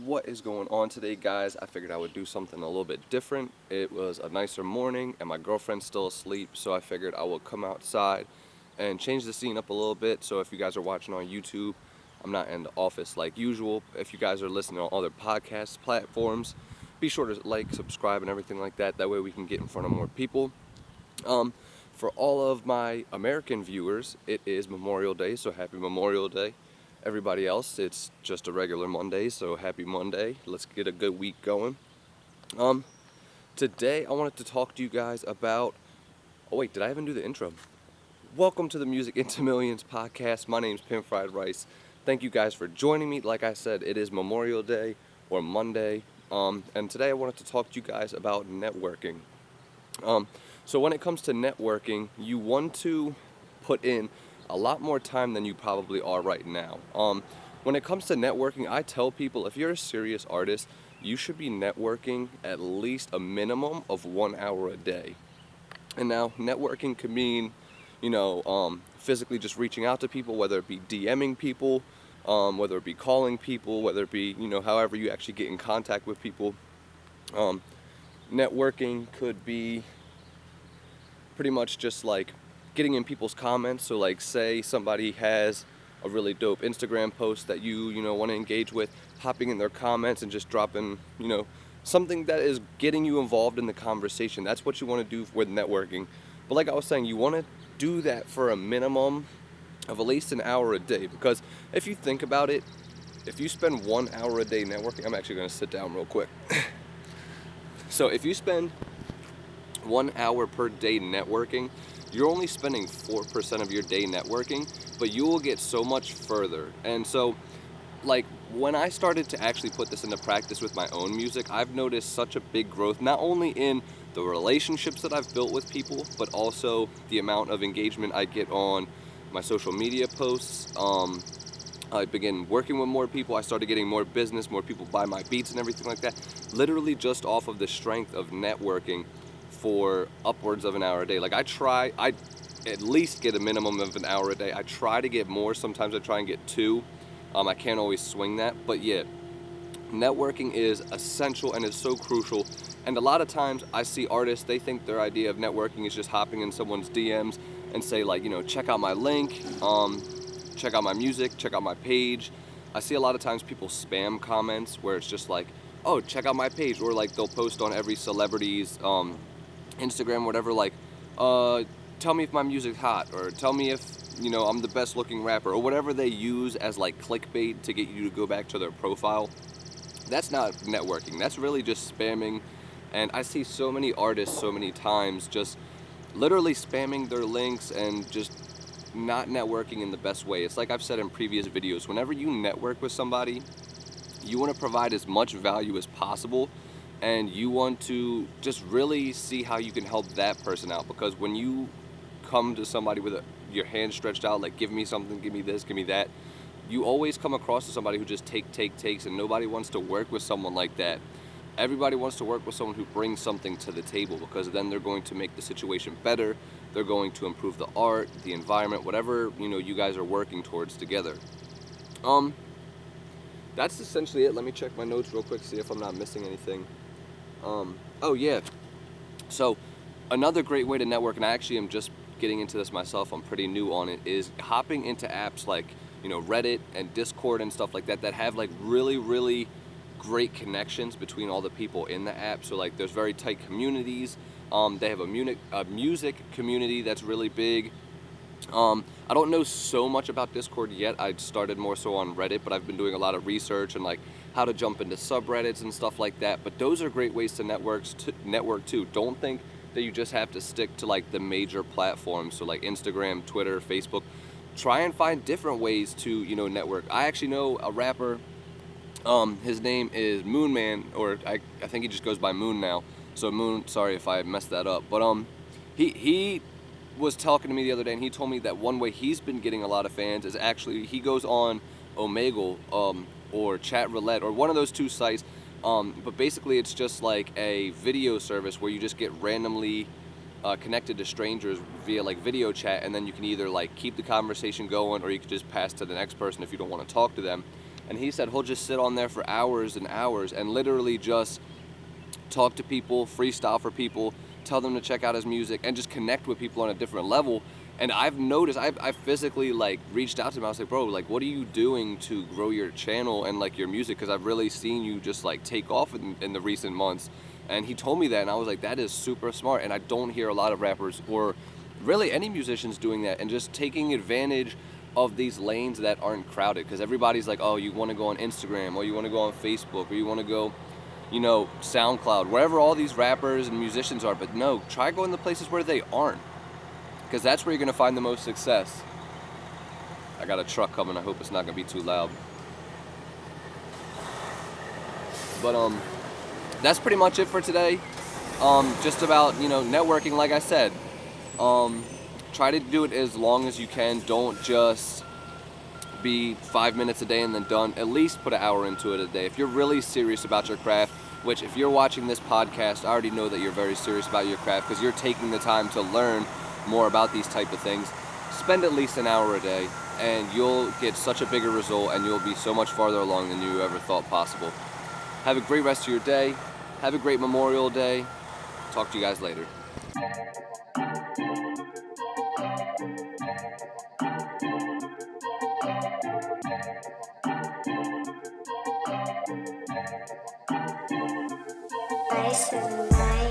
What is going on today, guys? I figured I would do something a little bit different. It was a nicer morning and my girlfriend's still asleep, so I figured I will come outside and change the scene up a little bit. So if you guys are watching on YouTube, I'm not in the office like usual. If you guys are listening on other podcast platforms, be sure to like, subscribe, and everything like that. That way we can get in front of more people. Um, for all of my American viewers, it is Memorial Day, so happy Memorial Day. Everybody else, it's just a regular Monday, so happy Monday. Let's get a good week going. Um, Today I wanted to talk to you guys about. Oh wait, did I even do the intro? Welcome to the Music into Millions podcast. My name's Pin Fried Rice. Thank you guys for joining me. Like I said, it is Memorial Day or Monday, and today I wanted to talk to you guys about networking. So when it comes to networking, you want to put in a lot more time than you probably are right now. When it comes to networking, I tell people if you're a serious artist, you should be networking at least a minimum of 1 hour a day. And now networking could mean, physically just reaching out to people, whether it be DMing people, whether it be calling people, whether it be, however you actually get in contact with people. Um, Networking could be pretty much just like getting in people's comments. So like say somebody has a really dope Instagram post that you want to engage with, hopping in their comments and just dropping, something that is getting you involved in the conversation. That's what you want to do with networking. But like I was saying, you want to do that for a minimum of at least an hour a day, because if you think about it, if you spend 1 hour a day networking, I'm actually going to sit down real quick. So if you spend 1 hour per day networking, you're only spending 4% of your day networking, but you will get so much further. And so, like, when I started to actually put this into practice with my own music, I've noticed such a big growth, not only in the relationships that I've built with people, but also the amount of engagement I get on my social media posts. I began working with more people. I started getting more business, more people buy my beats and everything like that, literally just off of the strength of networking for upwards of an hour a day. Like I at least get a minimum of an hour a day. I try to get more. Sometimes I try and get two. I can't always swing that, but yeah, networking is essential and is so crucial. And a lot of times I see artists, they think their idea of networking is just hopping in someone's DMs and say like, check out my link, check out my music, check out my page. I see a lot of times people spam comments where it's just like, oh, check out my page, or like they'll post on every celebrity's Instagram, whatever, like, tell me if my music's hot, or tell me if, I'm the best looking rapper, or whatever they use as like clickbait to get you to go back to their profile. That's not networking. That's really just spamming. And I see so many artists so many times just literally spamming their links and just not networking in the best way. It's like I've said in previous videos, whenever you network with somebody, you want to provide as much value as possible, and you want to just really see how you can help that person out. Because when you come to somebody with your hand stretched out, like, give me something, give me this, give me that, you always come across to somebody who just takes, and nobody wants to work with someone like that. Everybody wants to work with someone who brings something to the table, because then they're going to make the situation better. They're going to improve the art, the environment, whatever, you guys are working towards together. That's essentially it. Let me check my notes real quick, see if I'm not missing anything. Oh yeah. So another great way to network, and I actually am just getting into this myself, I'm pretty new on it, is hopping into apps like, Reddit and Discord and stuff like that, that have like really, really great connections between all the people in the app. So like there's very tight communities. They have a music community that's really big. I don't know so much about Discord yet. I started more so on Reddit, but I've been doing a lot of research and like how to jump into subreddits and stuff like that. But those are great ways to network too. Don't think that you just have to stick to like the major platforms, so like Instagram, Twitter, Facebook. Try and find different ways to, network. I actually know a rapper. His name is Moonman, or I think he just goes by Moon now. So Moon, sorry if I messed that up. But he was talking to me the other day, and he told me that one way he's been getting a lot of fans is actually he goes on Omegle or Chat Roulette, or one of those two sites. But basically it's just like a video service where you just get randomly connected to strangers via like video chat, and then you can either like keep the conversation going, or you can just pass to the next person if you don't want to talk to them. and he said he'll just sit on there for hours and hours and literally just talk to people, freestyle for people, tell them to check out his music, and just connect with people on a different level. And I've noticed, I physically like reached out to him. I was like, bro, like, what are you doing to grow your channel and like your music? Because I've really seen you just like take off in the recent months. And he told me that, and I was like, that is super smart. And I don't hear a lot of rappers or really any musicians doing that, and just taking advantage of these lanes that aren't crowded. Because everybody's like, oh, you want to go on Instagram, or you want to go on Facebook, or you want to go, you know, SoundCloud, wherever all these rappers and musicians are. But no, try going to places where they aren't, because that's where you're going to find the most success. I got a truck coming. I hope it's not going to be too loud. But that's pretty much it for today. Just about, you know, networking, like I said. Try to do it as long as you can. Don't just be 5 minutes a day and then done. At least put an hour into it a day. If you're really serious about your craft, which if you're watching this podcast, I already know that you're very serious about your craft because you're taking the time to learn more about these type of things. Spend at least an hour a day and you'll get such a bigger result, and you'll be so much farther along than you ever thought possible. Have a great rest of your day. Have a great Memorial Day. Talk to you guys later. Bison.